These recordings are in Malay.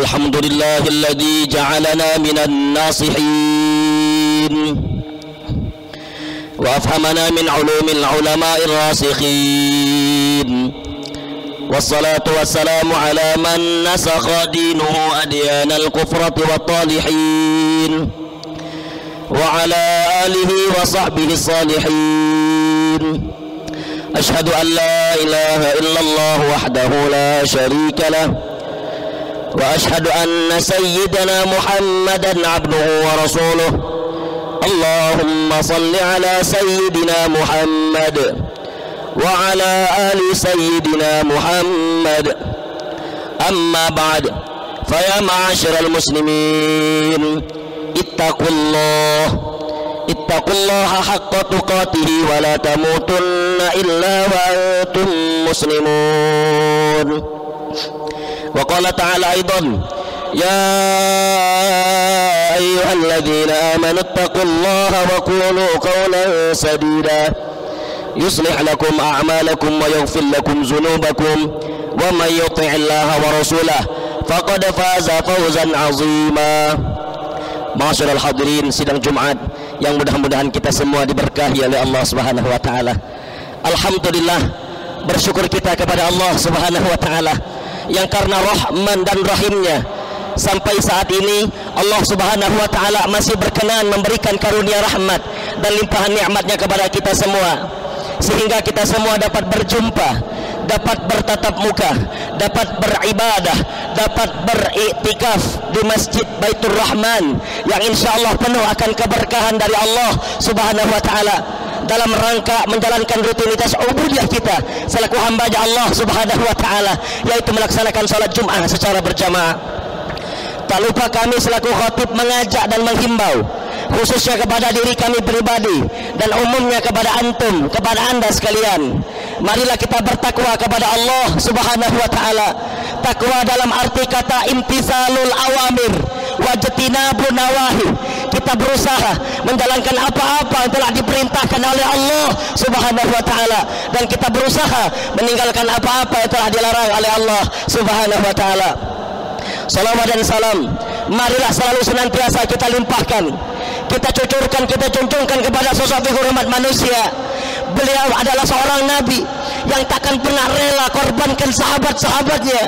الحمد لله الذي جعلنا من الناصحين وأفهمنا من علوم العلماء الراسخين، والصلاة والسلام على من نسخ دينه أديان الكفرة والطالحين، وعلى آله وصحبه الصالحين. أشهد أن لا إله إلا الله وحده لا شريك له، وأشهد أن سيدنا محمدا عبده ورسوله. اللهم صل على سيدنا محمد وعلى آل سيدنا محمد. أما بعد، فيا معاشر المسلمين، اتقوا الله حق تقاته ولا تموتن إلا وأنتم مسلمون. وقال تعالى أيضا: يا أيها الذين آمنوا اتقوا الله وقولوا قولا سديدا يصلح لكم أعمالكم ويغفر لكم ذنوبكم ومن يطع الله ورسوله فقد فاز فوزا عظيما. Ma'asyiral hadirin sidang Jumat yang mudah-mudahan kita semua diberkahi oleh Allah Subhanahu wa taala. Alhamdulillah, bersyukur kita kepada Allah Subhanahu wa taala yang karena Rahman dan Rahimnya sampai saat ini Allah Subhanahu wa taala masih berkenan memberikan karunia rahmat dan limpahan nikmatnya kepada kita semua, sehingga kita semua dapat berjumpa, dapat bertatap muka, dapat beribadah, dapat beriktikaf di Masjid Baitur Rahman yang insyaallah penuh akan keberkahan dari Allah Subhanahu wa taala dalam rangka menjalankan rutinitas ubudiyah kita selaku hamba Allah Subhanahu wa taala, yaitu melaksanakan salat Jumat secara berjamaah. Tak lupa kami selaku khatib mengajak dan menghimbau, khususnya kepada diri kami pribadi dan umumnya kepada antum, kepada anda sekalian. Marilah kita bertakwa kepada Allah Subhanahu wa taala. Takwa dalam arti kata imtithalul awamir wajtinabun nawahi. Kita berusaha menjalankan apa-apa yang telah diperintahkan oleh Allah Subhanahu wa taala, dan kita berusaha meninggalkan apa-apa yang telah dilarang oleh Allah Subhanahu wa taala. Salawat dan salam marilah selalu senantiasa kita limpahkan, kita cucurkan, kita junjungkan kepada sosok figur umat manusia. Beliau adalah seorang nabi yang takkan pernah rela korbankan sahabat-sahabatnya,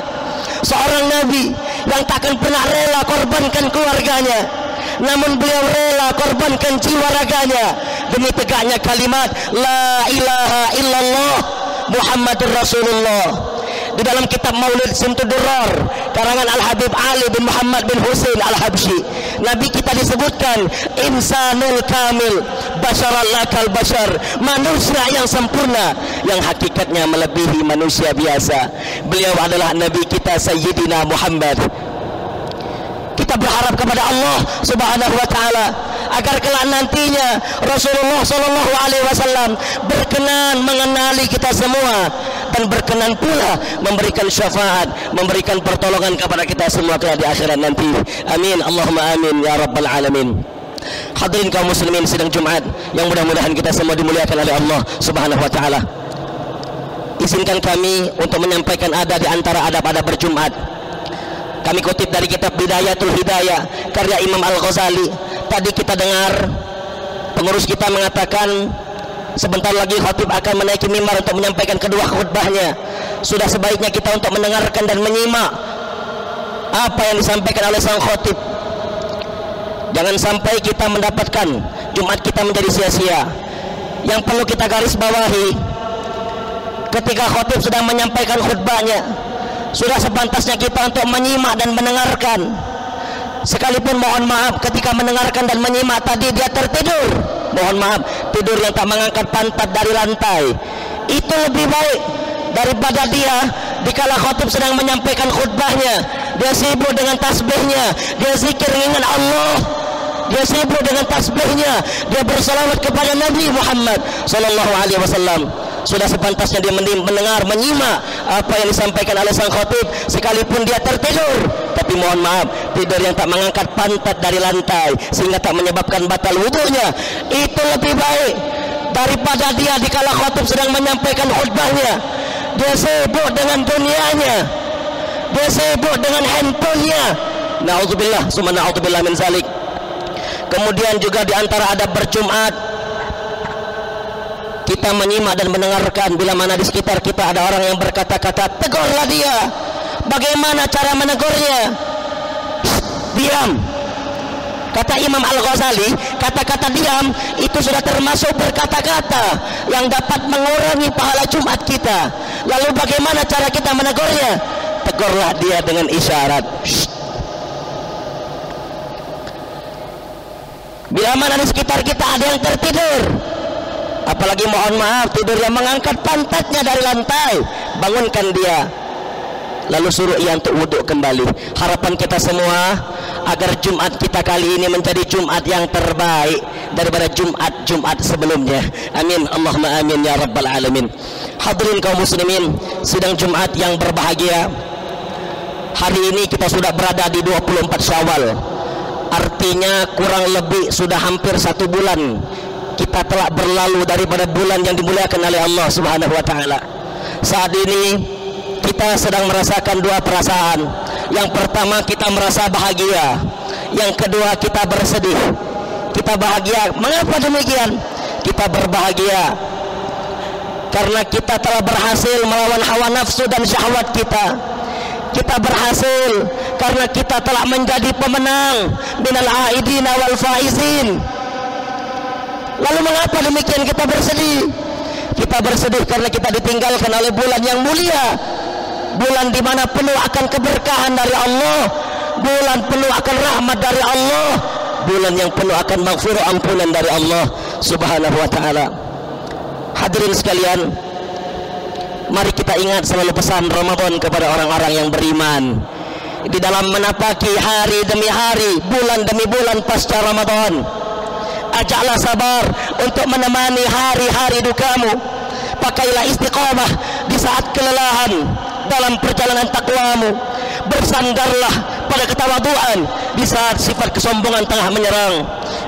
seorang nabi yang takkan pernah rela korbankan keluarganya, namun beliau rela korbankan jiwa raganya demi tegaknya kalimat la ilaha illallah Muhammadur Rasulullah. Di dalam kitab Maulid Simtudurar karangan Al-Habib Ali bin Muhammad bin Husain Al-Habsyi, Nabi kita disebutkan insanul kamil basyaral lakal basyar, manusia yang sempurna yang hakikatnya melebihi manusia biasa. Beliau adalah Nabi kita Sayyidina Muhammad. Kita berharap kepada Allah Subhanahu wa taala agar kelak nantinya Rasulullah sallallahu alaihi wasallam berkenan mengenali kita semua dan berkenan pula memberikan syafaat, memberikan pertolongan kepada kita semua kelak di akhirat nanti. Amin, Allahumma amin ya rabbal alamin. Hadirin kaum muslimin sidang Jumat yang mudah-mudahan kita semua dimuliakan oleh Allah Subhanahu wa taala. Izinkan kami untuk menyampaikan ada di antara adab-adab berjumat. Kami kutip dari kitab Bidayatul Hidayah karya Imam Al-Ghazali. Tadi kita dengar pengurus kita mengatakan sebentar lagi khatib akan menaiki mimbar untuk menyampaikan kedua khutbahnya. Sudah sebaiknya kita untuk mendengarkan dan menyimak apa yang disampaikan oleh sang khatib. Jangan sampai kita mendapatkan Jumat kita menjadi sia-sia. Yang perlu kita garis bawahi, ketika khatib sedang menyampaikan khutbahnya, sudah sepantasnya kita untuk menyimak dan mendengarkan. Sekalipun mohon maaf ketika mendengarkan dan menyimak tadi dia tertidur, mohon maaf, tidur yang tak mengangkat pantat dari lantai, itu lebih baik daripada dia dikala khatib sedang menyampaikan khutbahnya dia sibuk dengan tasbihnya, dia zikir mengingat Allah, dia sibuk dengan tasbihnya, dia bersalawat kepada Nabi Muhammad sallallahu alaihi wasallam. Sudah sepantasnya dia mendengar, menyimak apa yang disampaikan oleh sang khatib, sekalipun dia tertidur. Tapi mohon maaf, tidur yang tak mengangkat pantat dari lantai sehingga tak menyebabkan batal wudunya, itu lebih baik daripada dia dikala khatib sedang menyampaikan khutbahnya dia sibuk dengan dunianya, dia sibuk dengan handphonenya. Na'udzubillah, summa na'udzubillah min zalik. Kemudian juga di antara adab berjumat, kita menyimak dan mendengarkan bila mana di sekitar kita ada orang yang berkata-kata, tegurlah dia. Bagaimana cara menegurnya? Diam. Kata Imam Al-Ghazali, kata-kata diam itu sudah termasuk berkata-kata yang dapat mengurangi pahala Jumat kita. Lalu bagaimana cara kita menegurnya? Tegurlah dia dengan isyarat. Bila mana di sekitar kita ada yang tertidur, apalagi mohon maaf tidur yang mengangkat pantatnya dari lantai, bangunkan dia, lalu suruh ia untuk wuduk kembali. Harapan kita semua agar Jumat kita kali ini menjadi Jumat yang terbaik daripada Jumat sebelumnya. Amin, Allahumma amin ya rabbal alamin. Hadirin kaum muslimin, sidang Jumat yang berbahagia, hari ini kita sudah berada di 24 Syawal. Artinya kurang lebih sudah hampir 1 bulan kita telah berlalu daripada bulan yang dimuliakan oleh Allah Subhanahu wa taala. Saat ini kita sedang merasakan 2 perasaan. Yang pertama, kita merasa bahagia. Yang kedua, kita bersedih. Kita bahagia. Mengapa demikian? Kita berbahagia karena kita telah berhasil melawan hawa nafsu dan syahwat kita. Kita berhasil karena kita telah menjadi pemenang minal aidina wal faizin. Lalu mengapa demikian kita bersedih? Kita bersedih karena kita ditinggalkan oleh bulan yang mulia, bulan di mana penuh akan keberkahan dari Allah, bulan penuh akan rahmat dari Allah, bulan yang penuh akan maghfirah, ampunan dari Allah Subhanahu wa taala. Hadirin sekalian, mari kita ingat selalu pesan Ramadan kepada orang-orang yang beriman. Di dalam menapaki hari demi hari, bulan demi bulan pasca Ramadan, ajaklah sabar untuk menemani hari-hari dukamu. Pakailah istiqamah di saat kelelahan dalam perjalanan takwamu. Bersandarlah pada ketawaduan di saat sifat kesombongan tengah menyerang.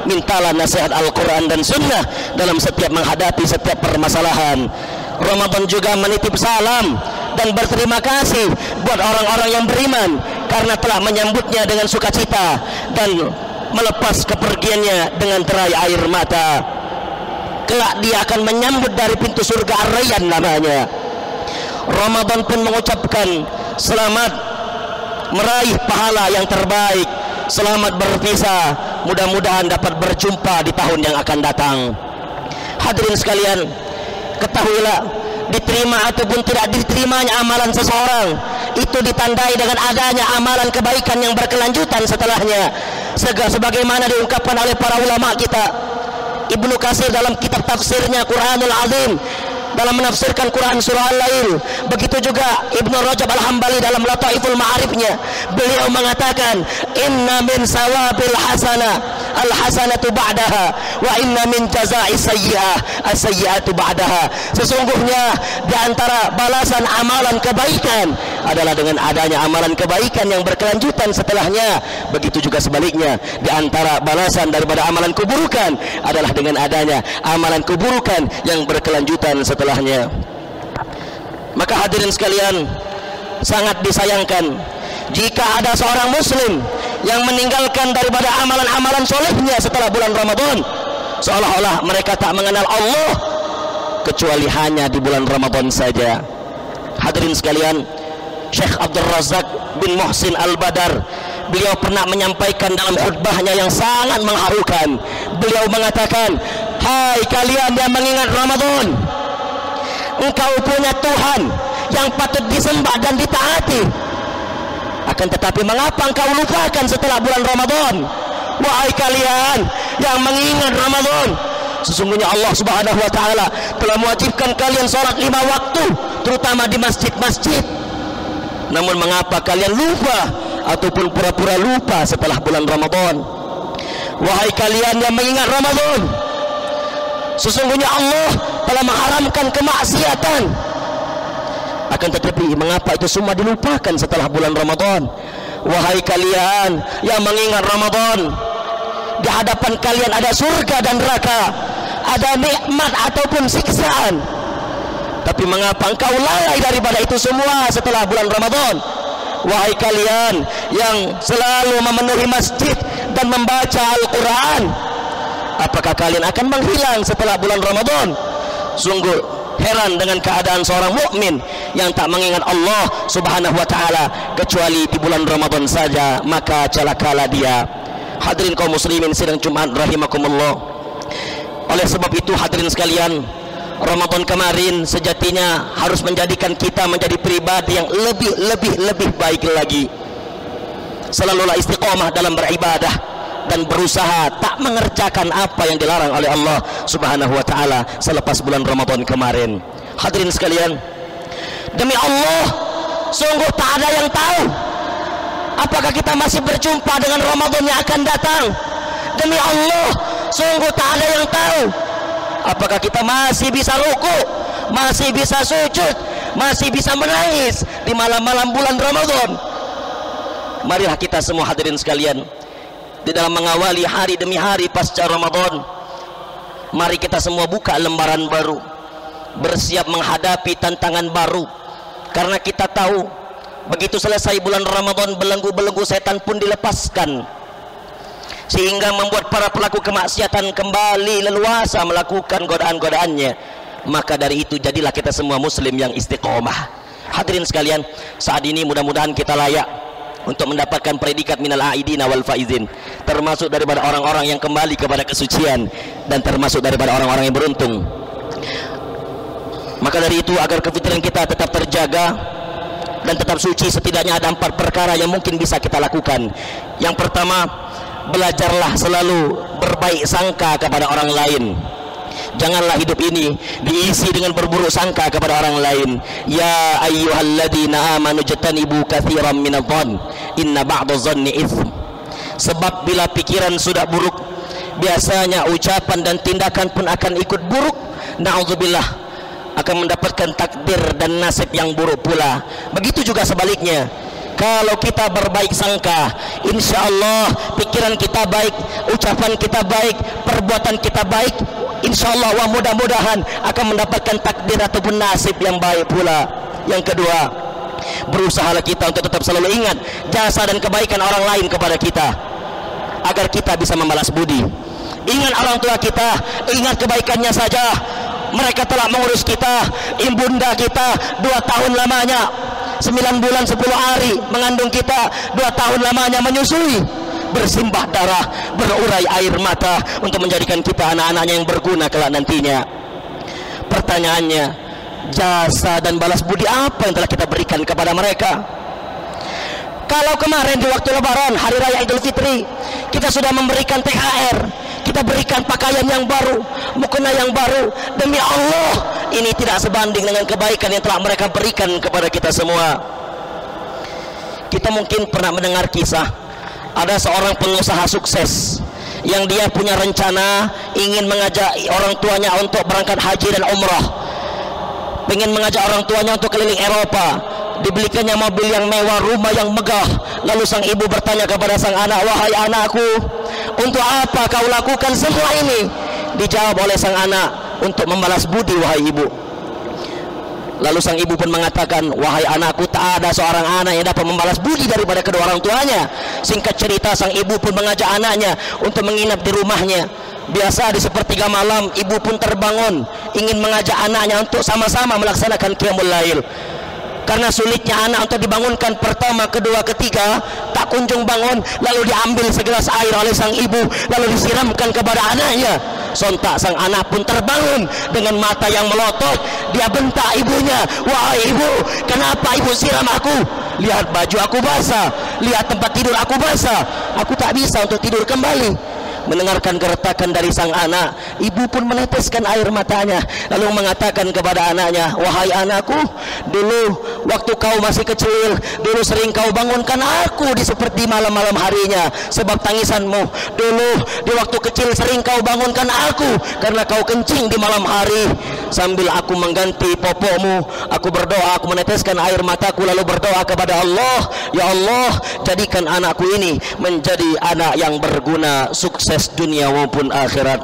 Mintalah nasihat Al-Quran dan Sunnah dalam setiap menghadapi setiap permasalahan. Ramadan juga menitip salam dan berterima kasih buat orang-orang yang beriman karena telah menyambutnya dengan sukacita dan melepas kepergiannya dengan terai air mata. Kelak dia akan menyambut dari pintu surga Ar-Rayyan namanya. Ramadan pun mengucapkan selamat meraih pahala yang terbaik, selamat berpisah, mudah-mudahan dapat berjumpa di tahun yang akan datang. Hadirin sekalian, ketahuilah, diterima ataupun tidak diterimanya amalan seseorang itu ditandai dengan adanya amalan kebaikan yang berkelanjutan setelahnya. Sebagaimana diungkapkan oleh para ulama kita, Ibnu Katsir dalam kitab tafsirnya Quranul Azim dalam menafsirkan Quran surah Al-Lail. Begitu juga Ibnu Rajab Al-Hambali dalam Lataiful Ma'arifnya, beliau mengatakan, inna min sawabil hasanah al-hasanatu ba'daha wa inna min jazai sayyi'ah as-sayyi'atu ba'daha. Sesungguhnya di antara balasan amalan kebaikan adalah dengan adanya amalan kebaikan yang berkelanjutan setelahnya. Begitu juga sebaliknya, di antara balasan daripada amalan keburukan adalah dengan adanya amalan keburukan yang berkelanjutan setelahnya. Maka hadirin sekalian, sangat disayangkan jika ada seorang muslim yang meninggalkan daripada amalan-amalan solehnya setelah bulan Ramadan, seolah-olah mereka tak mengenal Allah kecuali hanya di bulan Ramadan saja. Hadirin sekalian, Syekh Abdul Razak bin Muhsin Al-Badar, beliau pernah menyampaikan dalam khutbahnya yang sangat mengharukan. Beliau mengatakan, hai kalian yang mengingat Ramadan, engkau punya Tuhan yang patut disembah dan ditaati. Akan tetapi mengapa engkau lupakan setelah bulan Ramadan? Wahai kalian yang mengingat Ramadan, sesungguhnya Allah Subhanahu wa taala telah mewajibkan kalian sholat 5 waktu, terutama di masjid-masjid. Namun mengapa kalian lupa ataupun pura-pura lupa setelah bulan Ramadan? Wahai kalian yang mengingat Ramadan, sesungguhnya Allah telah mengharamkan kemaksiatan. Akan tetapi mengapa itu semua dilupakan setelah bulan Ramadan? Wahai kalian yang mengingat Ramadan, di hadapan kalian ada surga dan neraka, ada nikmat ataupun siksaan. Tapi mengapa engkau lalai daripada itu semua setelah bulan Ramadan? wahai kalian yang selalu memenuhi masjid dan membaca Al-Quran, apakah kalian akan menghilang setelah bulan Ramadan? Sungguh heran dengan keadaan seorang mukmin yang tak mengingat Allah Subhanahu wa taala kecuali di bulan Ramadan saja, maka celakalah dia. Hadirin kaum muslimin sidang Jumat rahimakumullah. Oleh sebab itu hadirin sekalian, Ramadan kemarin sejatinya harus menjadikan kita menjadi pribadi yang lebih baik lagi. Selalulah istiqomah dalam beribadah dan berusaha tak mengerjakan apa yang dilarang oleh Allah Subhanahu wa taala selepas bulan Ramadan kemarin. Hadirin sekalian, demi Allah, sungguh tak ada yang tahu apakah kita masih berjumpa dengan Ramadan yang akan datang. Demi Allah, sungguh tak ada yang tahu apakah kita masih bisa ruku, masih bisa sujud, masih bisa menangis di malam-malam bulan Ramadan. Marilah kita semua hadirin sekalian, di dalam mengawali hari demi hari pasca Ramadan, mari kita semua buka lembaran baru, bersiap menghadapi tantangan baru. Karena kita tahu begitu selesai bulan Ramadan, belenggu-belenggu setan pun dilepaskan, sehingga membuat para pelaku kemaksiatan kembali leluasa melakukan godaan-godaannya. Maka dari itu jadilah kita semua muslim yang istiqomah. Hadirin sekalian, saat ini mudah-mudahan kita layak untuk mendapatkan predikat minal aidina wal faizin, termasuk daripada orang-orang yang kembali kepada kesucian, dan termasuk daripada orang-orang yang beruntung. Maka dari itu, agar kefitran kita tetap terjaga dan tetap suci, setidaknya ada 4 perkara yang mungkin bisa kita lakukan. Yang pertama, belajarlah selalu berbaik sangka kepada orang lain. Janganlah hidup ini diisi dengan berburuk sangka kepada orang lain. Ya ayyuhalladzina amanu jtanibu katsiran minadh-dhann inna ba'dadh-dhanni itsm. Sebab bila pikiran sudah buruk, biasanya ucapan dan tindakan pun akan ikut buruk. Na'udzubillah, akan mendapatkan takdir dan nasib yang buruk pula. Begitu juga sebaliknya, kalau kita berbaik sangka, insya Allah pikiran kita baik, ucapan kita baik, perbuatan kita baik, insya Allah wa mudah-mudahan akan mendapatkan takdir ataupun nasib yang baik pula. Yang kedua, berusahalah kita untuk tetap selalu ingat jasa dan kebaikan orang lain kepada kita, agar kita bisa membalas budi. Ingat orang tua kita, ingat kebaikannya saja. Mereka telah mengurus kita, ibunda kita 2 tahun lamanya, 9 bulan 10 hari mengandung kita, 2 tahun lamanya menyusui, bersimbah darah, berurai air mata untuk menjadikan kita anak-anaknya yang berguna kelak nantinya. Pertanyaannya, jasa dan balas budi apa yang telah kita berikan kepada mereka? Kalau kemarin di waktu Lebaran, Hari Raya Idul Fitri, kita sudah memberikan THR, kita berikan pakaian yang baru, mukena yang baru, demi Allah ini tidak sebanding dengan kebaikan yang telah mereka berikan kepada kita semua. Kita mungkin pernah mendengar kisah ada seorang pengusaha sukses yang dia punya rencana ingin mengajak orang tuanya untuk berangkat haji dan umrah, ingin mengajak orang tuanya untuk keliling Eropa. Dibelikannya mobil yang mewah, rumah yang megah. Lalu sang ibu bertanya kepada sang anak, wahai anakku, untuk apa kau lakukan semua ini? Dijawab oleh sang anak, untuk membalas budi wahai ibu. Lalu sang ibu pun mengatakan, wahai anakku, tak ada seorang anak yang dapat membalas budi daripada kedua orang tuanya. Singkat cerita, sang ibu pun mengajak anaknya untuk menginap di rumahnya. Biasa di sepertiga malam, ibu pun terbangun ingin mengajak anaknya untuk sama-sama melaksanakan qiyamul lail. Karena sulitnya anak untuk dibangunkan pertama, kedua, ketiga, tak kunjung bangun. Lalu diambil segelas air oleh sang ibu, lalu disiramkan kepada anaknya. Sontak sang anak pun terbangun dengan mata yang melotot. Dia bentak ibunya, wahai ibu, kenapa ibu siram aku? Lihat baju aku basah, lihat tempat tidur aku basah, aku tak bisa untuk tidur kembali. Mendengarkan gertakan dari sang anak, ibu pun meneteskan air matanya, lalu mengatakan kepada anaknya, wahai anakku, dulu waktu kau masih kecil, dulu sering kau bangunkan aku di seperti malam-malam harinya sebab tangisanmu. Dulu di waktu kecil sering kau bangunkan aku karena kau kencing di malam hari. Sambil aku mengganti popokmu, aku berdoa, aku meneteskan air mataku lalu berdoa kepada Allah, ya Allah, jadikan anakku ini menjadi anak yang berguna, sukses dunia maupun akhirat.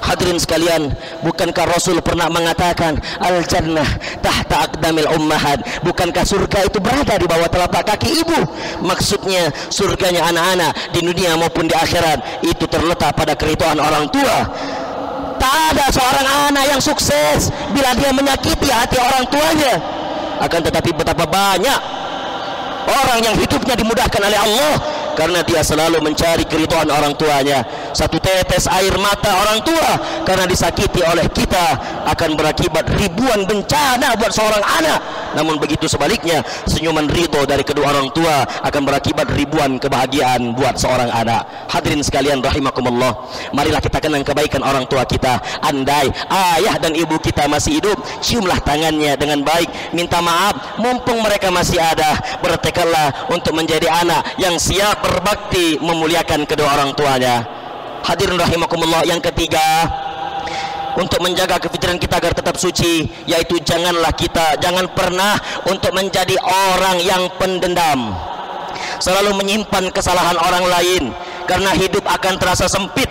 Hadirin sekalian, bukankah Rasul pernah mengatakan al-jannah tahta aqdamil ummahat? Bukankah surga itu berada di bawah telapak kaki ibu? Maksudnya surganya anak-anak di dunia maupun di akhirat itu terletak pada keridhaan orang tua. Tak ada seorang anak yang sukses bila dia menyakiti hati orang tuanya. Akan tetapi betapa banyak orang yang hidupnya dimudahkan oleh Allah karena dia selalu mencari keridhaan orang tuanya. Satu tetes air mata orang tua karena disakiti oleh kita akan berakibat ribuan bencana buat seorang anak. Namun begitu sebaliknya, senyuman ridho dari kedua orang tua akan berakibat ribuan kebahagiaan buat seorang anak. Hadirin sekalian rahimakumullah, marilah kita kenang kebaikan orang tua kita. Andai ayah dan ibu kita masih hidup, ciumlah tangannya dengan baik, minta maaf mumpung mereka masih ada. Bertekadlah untuk menjadi anak yang siap berbakti memuliakan kedua orang tuanya. Hadirin rahimakumullah, yang ketiga, untuk menjaga kefikiran kita agar tetap suci, yaitu jangan pernah untuk menjadi orang yang pendendam, selalu menyimpan kesalahan orang lain, karena hidup akan terasa sempit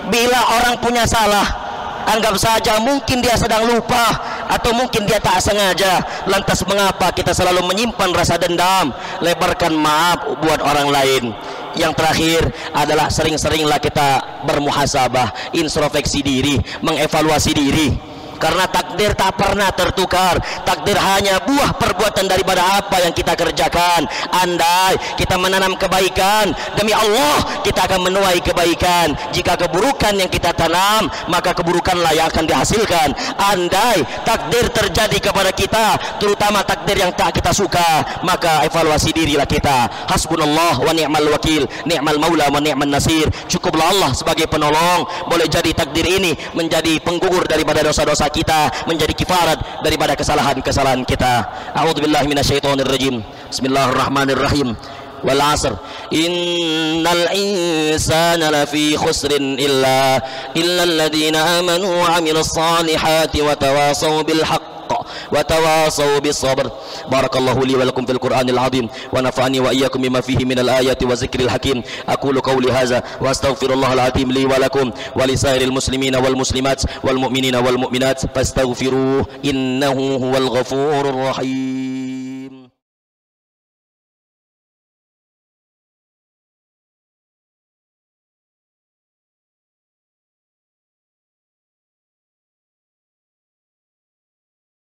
bila orang punya salah. Anggap saja mungkin dia sedang lupa atau mungkin dia tak sengaja. Lantas mengapa kita selalu menyimpan rasa dendam? Lebarkan maaf buat orang lain. Yang terakhir adalah sering-seringlah kita bermuhasabah, introspeksi diri, mengevaluasi diri. Karena takdir tak pernah tertukar. Takdir hanya buah perbuatan daripada apa yang kita kerjakan. Andai kita menanam kebaikan, demi Allah kita akan menuai kebaikan. Jika keburukan yang kita tanam, maka keburukanlah yang akan dihasilkan. Andai takdir terjadi kepada kita, terutama takdir yang tak kita suka, maka evaluasi dirilah kita. Hasbunallah wa ni'mal wakil, ni'mal maula wa ni'man nasir. Cukuplah Allah sebagai penolong. Boleh jadi takdir ini menjadi penggugur daripada dosa-dosa kita, menjadi kifarat daripada kesalahan-kesalahan kita. A'udzubillahi minasyaitonir rajim. Bismillahirrahmanirrahim. Wal 'asr innal insana lafi khusrin illa alladhina amanu wa 'amilus salihati wa tawasaw bil haqq wa tawasaw bis sabr. Barakallahu li wa lakum fil Qur'anil 'azim wa nafa'ani wa iyyakum bima fihi minal ayati wa zikril hakim. Aqulu qawli hadza wa astaghfirullahal 'azim li wa lakum wa lisairil muslimina wal muslimat wal mu'minina wal mu'minat fastaghfiruhu innahu huwal ghafurur rahim.